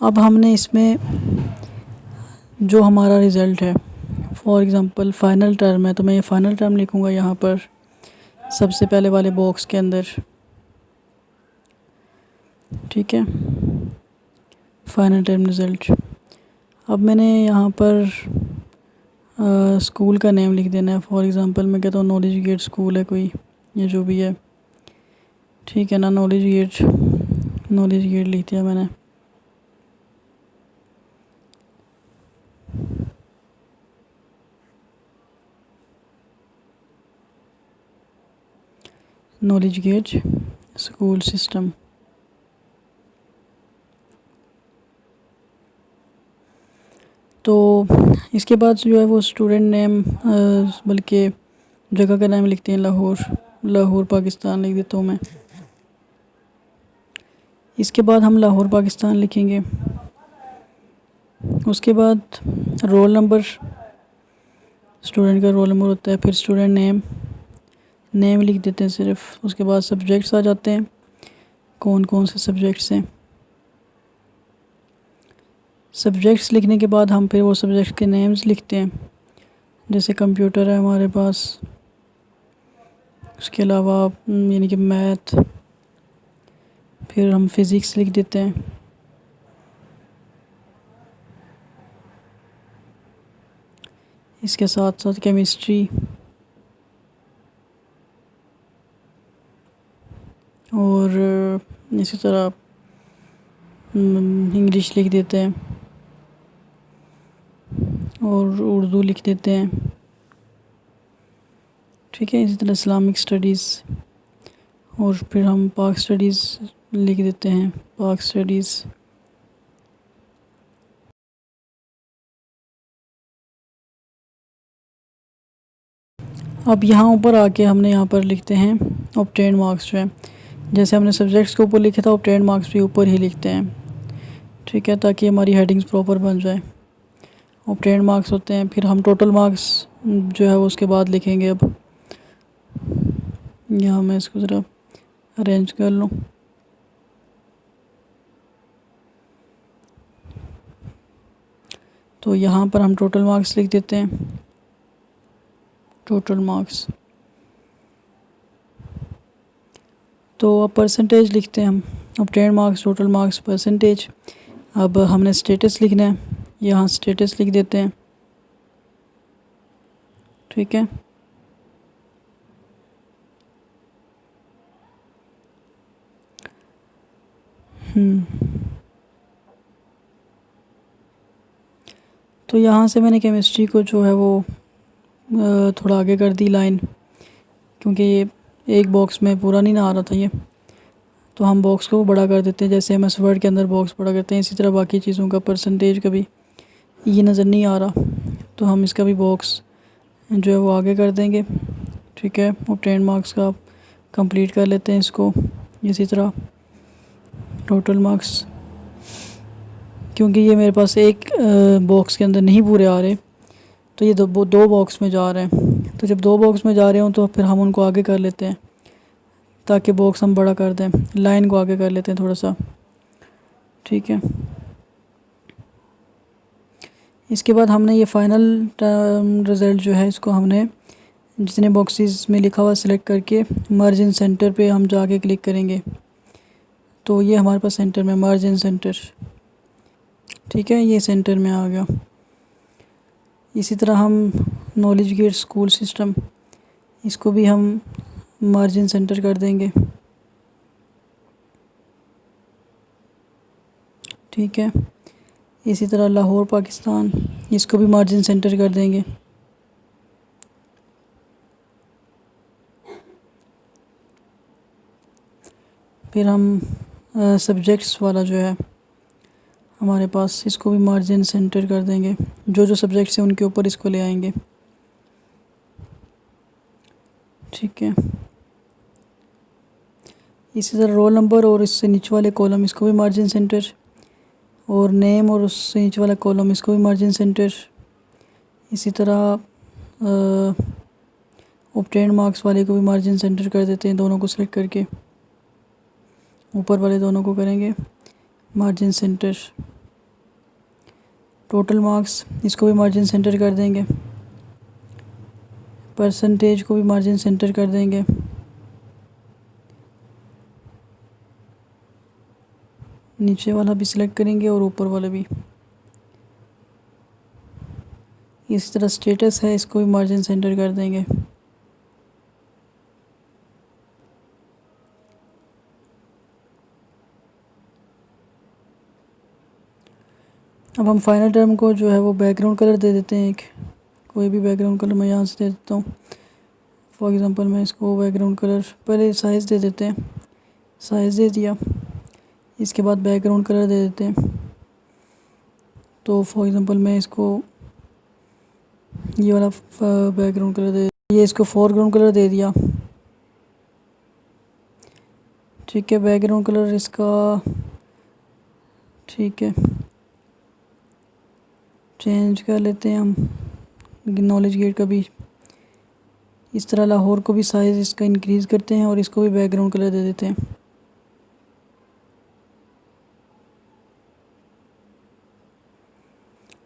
अब हमने इसमें जो हमारा रिज़ल्ट है, फॉर एग्ज़ाम्पल फ़ाइनल टर्म है तो मैं ये फ़ाइनल टर्म लिखूँगा यहाँ पर सबसे पहले वाले बॉक्स के अंदर। ठीक है, फ़ाइनल टर्म रिज़ल्ट। अब मैंने यहाँ पर स्कूल का नेम लिख देना है। फॉर एग्ज़ाम्पल मैं कहता हूँ नॉलेज गेट स्कूल है कोई, या जो भी है, ठीक है ना। नॉलेज गेट लिख दिया मैंने। Knowledge gate school system. तो इसके बाद जो है वो स्टूडेंट नेम, बल्कि जगह का नाम लिखते हैं लाहौर पाकिस्तान लिख देता हूँ मैं। इसके बाद हम लाहौर पाकिस्तान लिखेंगे। उसके बाद रोल नंबर, स्टूडेंट का रोल नंबर होता है। फिर स्टूडेंट नेम लिख देते हैं सिर्फ। उसके बाद सब्जेक्ट्स आ जाते हैं, कौन कौन से सब्जेक्ट्स हैं। सब्जेक्ट्स लिखने के बाद हम फिर वो सब्जेक्ट के नेम्स लिखते हैं। जैसे कंप्यूटर है हमारे पास, उसके अलावा यानी कि मैथ, फिर हम फिज़िक्स लिख देते हैं। इसके साथ साथ केमिस्ट्री और इसी तरह इंग्लिश लिख देते हैं और उर्दू लिख देते हैं। ठीक है, इसी तरह इस्लामिक स्टडीज़, और फिर हम पाक स्टडीज़ लिख देते हैं, पाक स्टडीज़। अब यहाँ ऊपर आके हमने यहाँ पर लिखते हैं ऑब्टेन मार्क्स जो है। जैसे हमने सब्जेक्ट्स के ऊपर लिखा था, ऑब्टेन मार्क्स भी ऊपर ही लिखते हैं। ठीक है, ताकि हमारी हेडिंग्स प्रॉपर बन जाए। ऑब्टेन मार्क्स होते हैं। फिर हम टोटल मार्क्स जो है वो उसके बाद लिखेंगे। अब यहाँ मैं इसको ज़रा अरेंज कर लूँ। तो यहाँ पर हम टोटल मार्क्स लिख देते हैं, टोटल मार्क्स। तो अब परसेंटेज लिखते हैं हम, obtain marks, total marks, percentage. अब हमने स्टेटस लिखना है, यहाँ स्टेटस लिख देते हैं। ठीक है, तो यहाँ से मैंने केमिस्ट्री को जो है वो थोड़ा आगे कर दी लाइन, क्योंकि ये एक बॉक्स में पूरा नहीं ना आ रहा था ये। तो हम बॉक्स को बड़ा कर देते हैं, जैसे MS वर्ड के अंदर बॉक्स बड़ा करते हैं, इसी तरह बाकी चीज़ों का परसेंटेज का भी ये नज़र नहीं आ रहा, तो हम इसका भी बॉक्स जो है वो आगे कर देंगे। ठीक है, ऑब्टेन मार्क्स का कंप्लीट कर लेते हैं इसको। इसी तरह टोटल मार्क्स, क्योंकि ये मेरे पास एक बॉक्स के अंदर नहीं पूरे आ रहे, तो ये दो बॉक्स में जा रहे हैं। तो जब दो बॉक्स में जा रहे हों तो फिर हम उनको आगे कर लेते हैं, ताकि बॉक्स हम बड़ा कर दें। लाइन को आगे कर लेते हैं थोड़ा सा। ठीक है, इसके बाद हमने ये फ़ाइनल रिज़ल्ट जो है इसको हमने जितने बॉक्सेस में लिखा हुआ सेलेक्ट करके मर्ज इन सेंटर पे हम जाके क्लिक करेंगे। तो ये हमारे पास सेंटर में मर्ज इन सेंटर। ठीक है, ये सेंटर में आ गया। इसी तरह हम नॉलेज गेट स्कूल सिस्टम, इसको भी हम मर्ज इन सेंटर कर देंगे। ठीक है, इसी तरह लाहौर पाकिस्तान, इसको भी मर्ज इन सेंटर कर देंगे। फिर हम सब्जेक्ट्स वाला जो है हमारे पास, इसको भी मर्ज इन सेंटर कर देंगे। जो जो सब्जेक्ट्स हैं उनके ऊपर इसको ले आएंगे। ठीक है, इसी तरह रोल नंबर और इससे नीचे वाले कॉलम, इसको भी मर्ज इन सेंटर, और नेम और उससे नीचे वाला कॉलम, इसको भी मर्ज इन सेंटर। इसी तरह ऑब्टेन मार्क्स वाले को भी मर्ज इन सेंटर कर देते हैं। दोनों को सेलेक्ट करके ऊपर वाले दोनों को करेंगे मर्ज इन सेंटर। टोटल मार्क्स, इसको भी मार्जिन सेंटर कर देंगे। परसेंटेज को भी मार्जिन सेंटर कर देंगे। नीचे वाला भी सिलेक्ट करेंगे और ऊपर वाला भी। इस तरह स्टेटस है, इसको भी मार्जिन सेंटर कर देंगे। अब हम फाइनल टर्म को जो है वो बैकग्राउंड कलर दे देते हैं। एक कोई भी बैकग्राउंड कलर मैं यहाँ से दे देता हूँ। फॉर एग्ज़ाम्पल मैं इसको बैकग्राउंड कलर, पहले साइज़ दे देते हैं, साइज़ दे दिया, इसके बाद बैकग्राउंड कलर दे देते हैं। तो फॉर एग्ज़ाम्पल मैं इसको ये वाला बैकग्राउंड कलर दे, ये इसको फोरग्राउंड कलर दे दिया। ठीक है, बैकग्राउंड कलर इसका ठीक है चेंज कर लेते हैं हम नॉलेज गेट का भी। इस तरह लाहौर को भी साइज़ इसका इंक्रीज़ करते हैं और इसको भी बैकग्राउंड कलर दे देते हैं।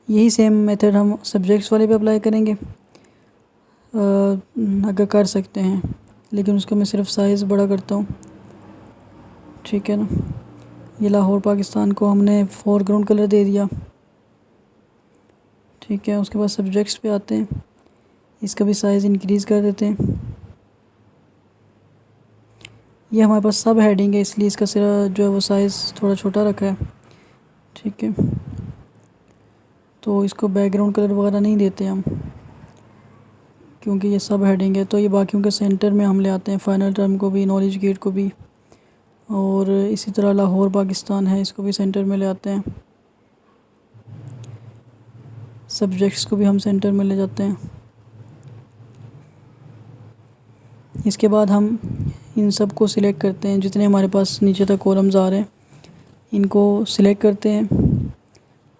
यही सेम मेथड हम सब्जेक्ट्स वाले पे अप्लाई करेंगे अगर कर सकते हैं, लेकिन उसका मैं सिर्फ साइज़ बड़ा करता हूँ। ठीक है ना, ये लाहौर पाकिस्तान को हमने फोरग्राउंड कलर दे दिया। ठीक है, उसके बाद सब्जेक्ट्स पे आते हैं, इसका भी साइज़ इंक्रीज़ कर देते हैं। ये हमारे पास सब हेडिंग है, इसलिए इसका सिरा जो है वो साइज़ थोड़ा छोटा रखा है। ठीक है, तो इसको बैकग्राउंड कलर वगैरह नहीं देते हम, क्योंकि ये सब हेडिंग है। तो ये बाकियों के सेंटर में हम ले आते हैं, फाइनल टर्म को भी, नॉलेज गेट को भी, और इसी तरह लाहौर पाकिस्तान है, इसको भी सेंटर में ले आते हैं। सब्जेक्ट्स को भी हम सेंटर में ले जाते हैं। इसके बाद हम इन सब को सिलेक्ट करते हैं, जितने हमारे पास नीचे तक कॉलम्स आ रहे हैं इनको सिलेक्ट करते हैं,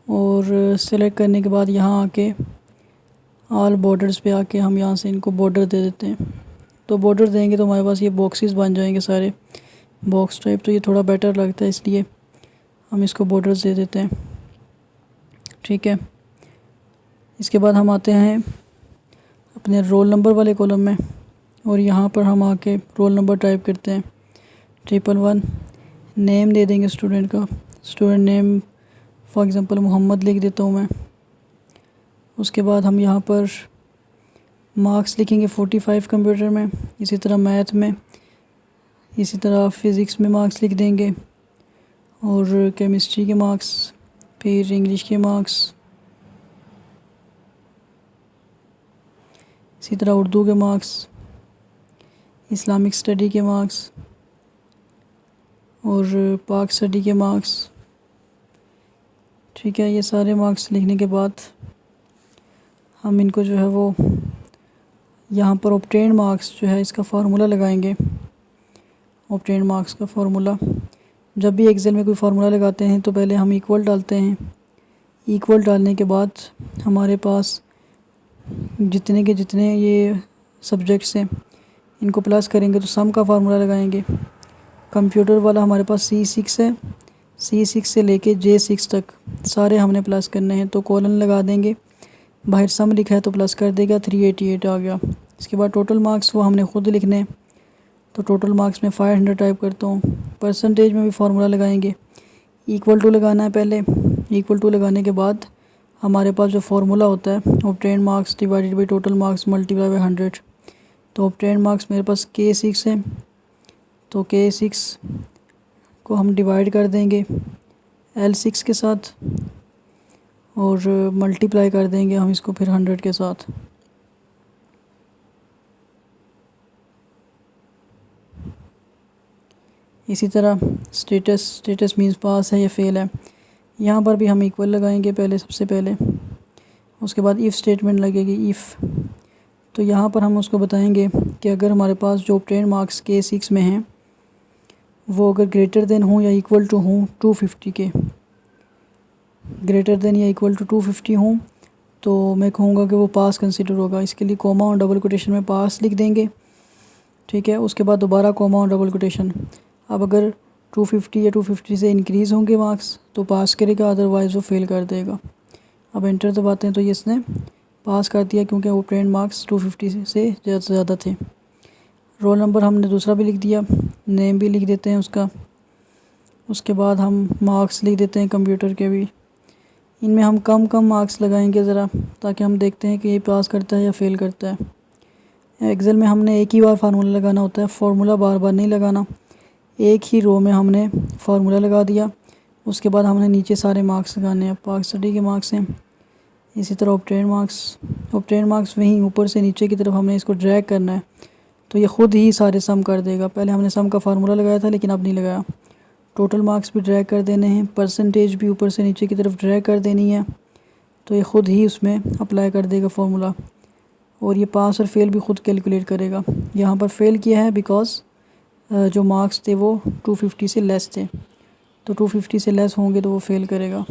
और सिलेक्ट करने के बाद यहाँ आके ऑल बॉर्डर्स पे आके हम यहाँ से इनको बॉर्डर दे देते हैं। तो बॉर्डर देंगे तो हमारे पास ये बॉक्सेस बन जाएंगे सारे बॉक्स टाइप, तो ये थोड़ा बेटर लगता है, इसलिए हम इसको बॉर्डर्स दे देते हैं। ठीक है, इसके बाद हम आते हैं अपने रोल नंबर वाले कॉलम में, और यहाँ पर हम आके रोल नंबर टाइप करते हैं 111। नेम दे देंगे स्टूडेंट का, student name for example Mohammad लिख देता हूँ मैं। उसके बाद हम यहाँ पर मार्क्स लिखेंगे 45 कंप्यूटर में, इसी तरह मैथ में, इसी तरह फ़िज़िक्स में मार्क्स लिख देंगे, और केमिस्ट्री के मार्क्स, फिर इंग्लिश के मार्क्स, इसी तरह उर्दू के मार्क्स, इस्लामिक स्टडी के मार्क्स और पाक स्टडी के मार्क्स। ठीक है, ये सारे मार्क्स लिखने के बाद हम इनको जो है वो यहाँ पर ऑब्टेन मार्क्स जो है इसका फार्मूला लगाएंगे। ऑब्टेन मार्क्स का फार्मूला, जब भी एक्सेल में कोई फार्मूला लगाते हैं तो पहले हम इक्वल डालते हैं। इक्वल डालने के बाद हमारे पास जितने के जितने ये सब्जेक्ट्स हैं इनको प्लस करेंगे तो सम का फार्मूला लगाएंगे। कंप्यूटर वाला हमारे पास C6 है, C6 से लेके J6 तक सारे हमने प्लस करने हैं, तो कॉलन लगा देंगे। बाहर सम लिखा है तो प्लस कर देगा, 388 आ गया। इसके बाद टोटल मार्क्स वो हमने ख़ुद लिखने हैं, तो टोटल मार्क्स में 500 टाइप करता हूँ। परसेंटेज में भी फार्मूला लगाएंगे, इक्वल टू लगाना है पहले। इक्वल टू लगाने के बाद हमारे पास जो फार्मूला होता है obtain marks divided by total marks multiply by 100। तो ऑब्टेन मार्क्स मेरे पास K6 है, तो K6 को हम डिवाइड कर देंगे L6 के साथ और मल्टीप्लाई कर देंगे हम इसको फिर 100 के साथ। इसी तरह स्टेटस मीन्स पास है या फेल है, यहाँ पर भी हम इक्वल लगाएंगे पहले, सबसे पहले। उसके बाद इफ़ स्टेटमेंट लगेगी, इफ़। तो यहाँ पर हम उसको बताएंगे कि अगर हमारे पास जो ऑब्टेन मार्क्स K6 में हैं वो अगर ग्रेटर देन हों या इक्वल टू हों 250 के, ग्रेटर देन या इक्वल टू 250 हों, तो मैं कहूँगा कि वो पास कंसिडर होगा। इसके लिए कॉमा और डबल कोटेशन में पास लिख देंगे। ठीक है, उसके बाद दोबारा कॉमा और डबल कोटेशन। अब अगर 250 या 250 से इंक्रीज़ होंगे मार्क्स तो पास करेगा, अदरवाइज़ वो फेल कर देगा। अब एंटर दबाते हैं तो ये इसने पास कर दिया क्योंकि वो ट्रेंड मार्क्स 250 से ज़्यादा थे। रोल नंबर हमने दूसरा भी लिख दिया, नेम भी लिख देते हैं उसका। उसके बाद हम मार्क्स लिख देते हैं कंप्यूटर के भी। इनमें हम कम कम मार्क्स लगाएंगे ज़रा, ताकि हम देखते हैं कि ये पास करता है या फेल करता है। एक्सेल में हमने एक ही बार फार्मूला लगाना होता है, फार्मूला बार बार नहीं लगाना। एक ही रो में हमने फार्मूला लगा दिया, उसके बाद हमने नीचे सारे मार्क्स लगाने हैं। पार्क स्टडी के मार्क्स हैं, इसी तरह ऑब्टेन मार्क्स वहीं ऊपर से नीचे की तरफ हमने इसको ड्रैग करना है, तो ये ख़ुद ही सारे सम कर देगा। पहले हमने सम का फार्मूला लगाया था लेकिन अब नहीं लगाया। टोटल मार्क्स भी ड्रैग कर देने हैं, परसेंटेज भी ऊपर से नीचे की तरफ ड्रैग कर देनी है, तो ये ख़ुद ही उसमें अप्लाई कर देगा फार्मूला। और ये पास और फेल भी ख़ुद कैलकुलेट करेगा। यहाँ पर फेल किया है बिकॉज़ जो मार्क्स थे वो 250 से लेस थे, तो 250 से लेस होंगे तो वो फेल करेगा।